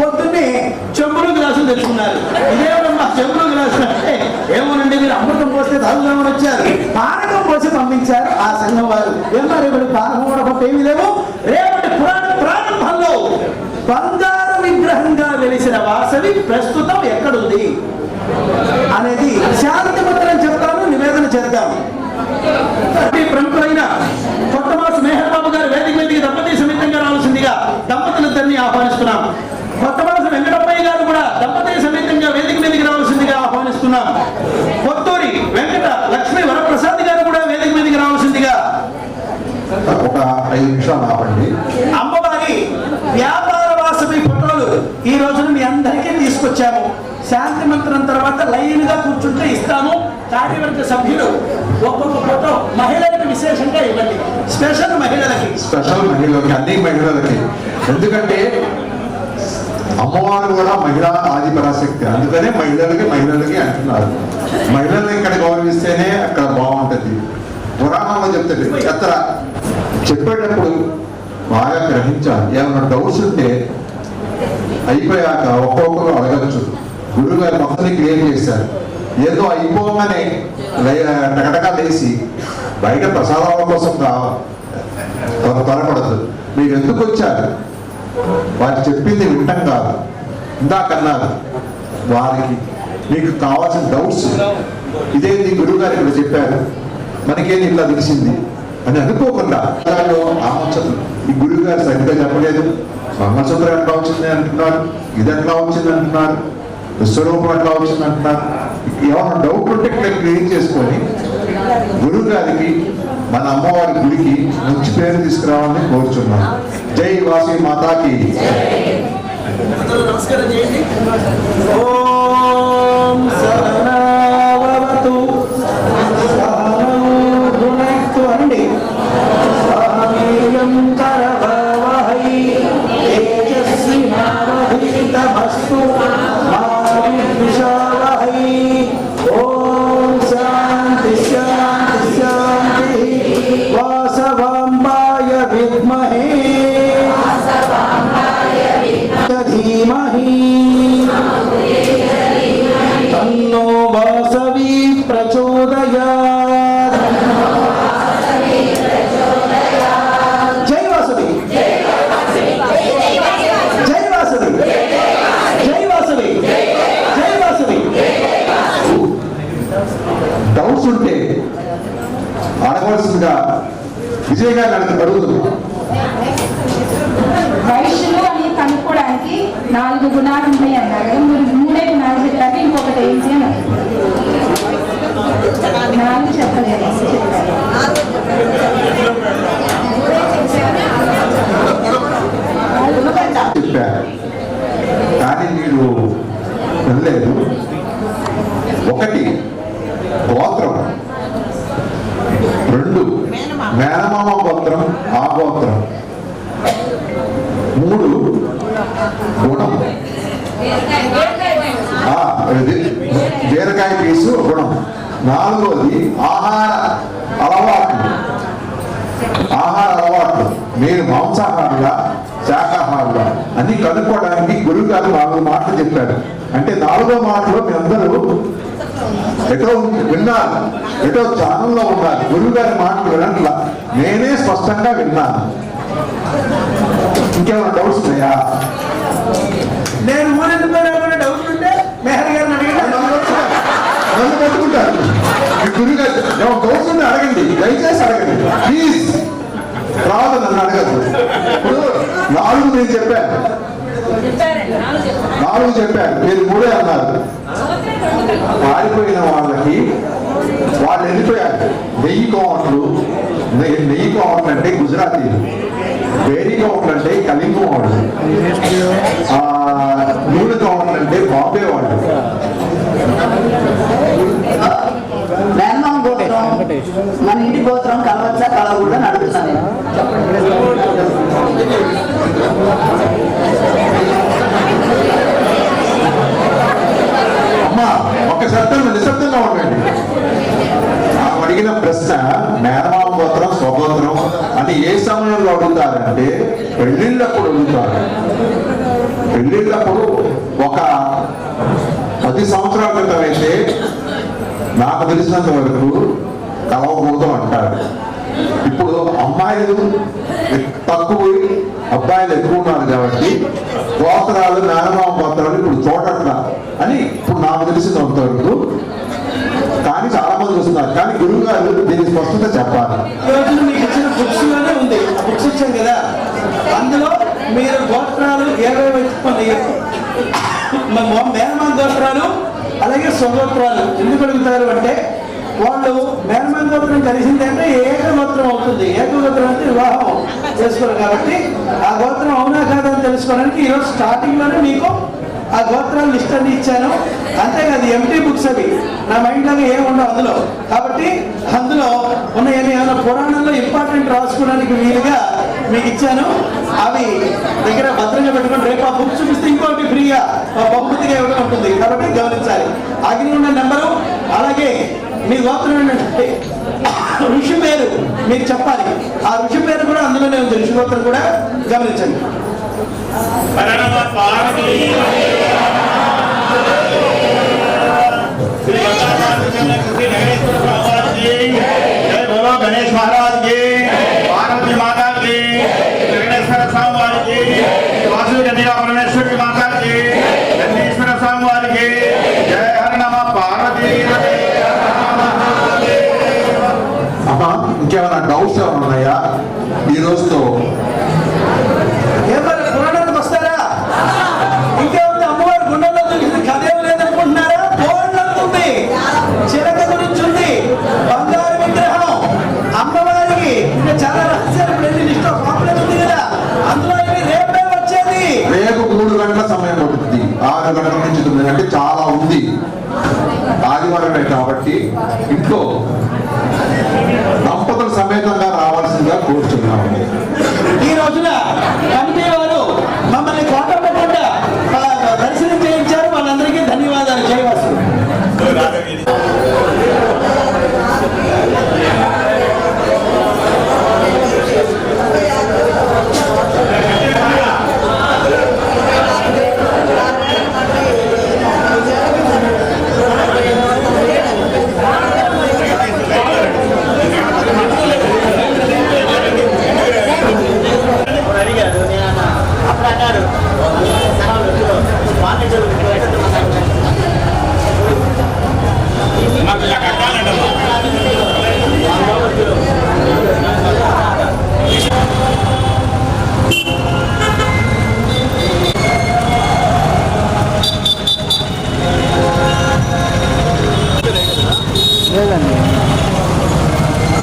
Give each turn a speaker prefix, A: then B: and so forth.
A: పొద్దున్నే చెంబులు గ్లాసులు తెచ్చుకున్నారు. ఇదేమన్నా చెంబులు గ్లాసులు అంటే ఏమోనండి మీరు అమృతం పోస్తే తాగుదామని వచ్చారు, పానకం పోసి పంపించారు ఆ సంఘం వారు. ఏమో రేపటి పానకం కూడా గొప్ప ఏమీ లేవు. రేపటి ప్రారంభంలో బంగారు విగ్రహంగా వెలిసిన వాసవి ప్రస్తుతం ఎక్కడుంది అనేది శాంతి మంత్రం చెప్తాను, నివేదన చేద్దాం. ప్రముఖులైన కొత్తమాసు మేహర్ బాబు గారు వేదిక మీదకి దంపతి సమేతంగా రావాల్సిందిగా దంపతులిద్దరిని ఆహ్వానిస్తున్నాం. కొత్తమాసు వెంకటప్పయ్య గారు కూడా దంపతి సమేతంగా వేదిక మీదకి రావాల్సిందిగా ఆహ్వానిస్తున్నాం. కొత్తూరి వెంకట లక్ష్మీ వరప్రసాద్ గారు కూడా వేదిక మీదకి రావాల్సిందిగా.
B: ఒక 5 నిమిషాలు ఆపండి.
A: అమ్మవారి వ్యాపార వాసవి ఫోటోలు ఈ రోజున మీ అందరికీ తీసుకొచ్చాము. శాంతి మంత్రం తర్వాత లైన్ గా కూర్చుంటే ఇస్తాము. కార్యవర్గ సభ్యులు ఒక్కొక్క ఫోటో మహిళలకు విశేషంగా ఇవ్వండి. స్పెషల్ మహిళలకి
B: అన్ని మహిళలకి. ఎందుకంటే అమ్మవారు కూడా మహిళా ఆది పరాశక్తి, అందుకనే మహిళలకి అంటున్నారు. మహిళలను ఇక్కడ గౌరవిస్తేనే అక్కడ బాగుంటది. పురాణంలో చెప్తుంది ఎత్ర చెప్పేటప్పుడు బాగా గ్రహించాలి. ఏమన్నా డౌట్స్ ఉంటే అయిపోయాక ఒక్కొక్కరు అడగచ్చు. గురుగారు మొత్తాన్ని క్లియర్ చేశారు. ఏదో అయిపోగానే టకటకా లేసి బయట ప్రసాదాల కోసం త్వరపడదు. మీరు ఎందుకు వచ్చారు? వారు చెప్పింది వింటం కాదు. ఇందాకన్నారు వారికి మీకు కావాల్సిన డౌట్స్, ఇదేంటి గురుగారు ఇక్కడ చెప్పారు, మనకేది ఇట్లా తెలిసింది అని అనుకోకుండా ఆలోచనలు. ఈ గురువు గారు సరిగ్గా చెప్పలేదు, మంగళసూత్రం ఎట్లా వచ్చింది అంటున్నారు, ఇది ఎట్లా వచ్చింది అంటున్నారు, విశ్వరూపం ఎట్లా వచ్చింది అంటున్నారు. ఏమైనా డౌట్ ఉంటే ఇక్కడ క్లియర్ చేసుకొని గురువు గారికి మన అమ్మవారి గుడికి మంచి పేరు తీసుకురావాలని కోరుచున్నాను. జై వాసవి మాతాకి.
A: నమస్కారం చేయండి. ఓం సహనావతు సహనౌ అండి. స్వామీయం కరవహై తేజస్వినావహితమస్తు మా విద్విషావహై. ఓం శాంతి శాంతి శాంతి. వాసవాంబాయ విద్మహే ధీమహి తన్నో వాసవి ప్రచోదయాత్. జై వాసవి, జై వాసవి, జై వాసవి, జై వాసవి.
B: డౌట్స్ ఉంటే అడగవలసిందిగా విజయ్ గారు నన్ను అడుగుతుంది.
C: వైశ్యులు అని కనుక్కోవడానికి 4 గుణాలు ఉంటాయి అన్నారు. మీరు 3 గుణాలు చెప్పాక ఇంకొకటి ఏంటి అని 4 చెప్పలేదు.
B: చెప్పారు కానీ మీరు వినలేదు. 1 గోత్రం, 2 మేనమామ గోత్రం, ఆ గోత్రం, 3 గుణం, బీరకాయ పీసు గుణం, 4వది ఆహార అలవాట్లు. మీరు మాంసాహారులా శాకాహారులా అన్ని కనుక్కోవడానికి గురువు గారు 4 మాటలు చెప్పారు. అంటే 4వ మాటలో మీ అందరూ ఎటో విన్నారు, ఎటో ఛానల్లో ఉన్నారు. గురువు గారి మాటలు వినట్లా, నేనే స్పష్టంగా విన్నాను. ఇంకేమైనా డౌట్స్ ఉన్నాయా?
A: నేను ఊరెళ్ళిపోయినా డౌట్ ఉంటే మెహర్ గారిని అడిగిన
B: నన్ను పట్టుకుంటారు. గురువు గారు డౌట్స్ ఉంటే అడగండి, దయచేసి అడగండి ప్లీజ్. తర్వాత నన్ను అడగద్దు. ఇప్పుడు 4 నేను చెప్పాను, 4 చెప్పాను, మీరు 3 అన్నారు. పారిపోయిన వాళ్ళకి వాళ్ళు వెళ్ళిపోయారు. నెయ్యి కోమట్లు అంటే గుజరాతీలు, వేడి కోమట్లు అంటే కళింగ వాళ్ళు, నూనె కోమట్లు అంటే బాంబే వాళ్ళు.
D: మేనమామ గోత్రం మన ఇంటి గోత్రం కలవచ్చా కలవకూడదు అని అడుగుతున్నాను.
B: అమ్మా ఒక శబ్దంలో నిశ్శబ్దంగా ఉండండి. అడిగిన ప్రశ్న మేనమామ గోత్రం స్వగోత్రం అని ఏ సమయంలో అడుగుతారంటే పెళ్లిళ్ళప్పుడు అడుగుతారు. పెళ్ళిళ్ళప్పుడు ఒక 10 సంవత్సరాల క్రితం అయితే నాకు తెలిసినంత వరకు కలవబోతం అంటారు. ఇప్పుడు అమ్మాయిలు తక్కువ, అబ్బాయిలు ఎక్కువ ఉన్నారు కాబట్టి గోత్రాలు, మేనమామ గోత్రాలు ఇప్పుడు చూడట్లా అని ఇప్పుడు నాకు తెలిసినంత వరకు. కానీ చాలా మంది వస్తున్నారు. కానీ గురువు గారు దీనికి స్పష్టత చెప్పాలి.
A: ఈ రోజున మీకు ఇచ్చిన బుక్స్ లోనే ఉంది, బుక్స్ ఇచ్చాం కదా, అందులో మీరు గోత్రాలు ఏవే వెతుక్కొని మేనమామ గోత్రాలు అలాగే స్వగోత్రాలు ఎందుకు అడుగుతారు అంటే, వాళ్ళు మేనమామ గోత్రం కలిసిందంటే ఏకగోత్రం అవుతుంది. ఏకగోత్రం అంటే వివాహం చేసుకోరు కాబట్టి ఆ గోత్రం అవునా కాదని తెలుసుకోవడానికి ఈరోజు స్టార్టింగ్ లోనే మీకు ఆ గోత్రాలు లిస్ట్ అన్ని ఇచ్చాను. అంతేకాదు ఎంటీ బుక్స్ అవి, నా మైండ్ లాగా ఏముండవు అందులో. కాబట్టి అందులో ఉన్న ఏమైనా పురాణంలో ఇంపార్టెంట్ రాసుకోవడానికి వీలుగా మీకు ఇచ్చాను. అవి దగ్గర భద్రంగా పెట్టుకొని రేపు ఆ బుక్ చూపిస్తే ఇంకోటి ఫ్రీగా బహుమతిగా ఇవ్వడం ఉంటుంది. కాబట్టి గమనించాలి. అగ్ని ఉన్న నెంబరు, అలాగే మీ గోత్రం ఏంటంటే ఋషి పేరు మీకు చెప్పాలి. ఆ ఋషి పేరు కూడా అందులోనే ఉంది, ఋషి గోత్రం కూడా గమనించండి.
E: गणेश महाराज की, पार्वती माता की, गणेश्वर स्वामी की, वासुदेव परमेश्वर की माता की, गणेश्वर स्वामी की, जय हर नमः पार्वती।
B: అమ్మా, ఇంకేమైనా డౌట్స్ ఏమైనా ఉన్నాయా ఈ రోజుతో?
A: ఏమన్నా పురాణానికి వస్తారా? ఇంకేముంది, అమ్మవారు గుండెల్లో దొరికింది, కథ ఏం లేదనుకుంటున్నారా? పోలంతుంది, చిలక గురించి ఉంది, బంగారు విగ్రహం, అమ్మవారికి ఇంకా చాలా రహస్యాలు ఇప్పుడు లిస్ట్ ఆఫ్ పాపులర్ ఉంది కదా, అందులో ఇవి రేపే వచ్చేది.
B: రేపు 3 గంటల సమయం పడుతుంది, 6 గంటల నుంచి 9 గంటలు చాలా ఉంది. ఆదివారమే కాబట్టి ఇంట్లో దంపతుల సమేతంగా రావాల్సిందిగా కోరుతున్నాము.
A: ఈ రోజున కమిటీ వారు మమ్మల్ని కోట పెట్టకుండా దర్శనం చేయించారు. వాళ్ళందరికీ ధన్యవాదాలు. జయవాసు.
E: మాకు ఇలా కట్టాలంట.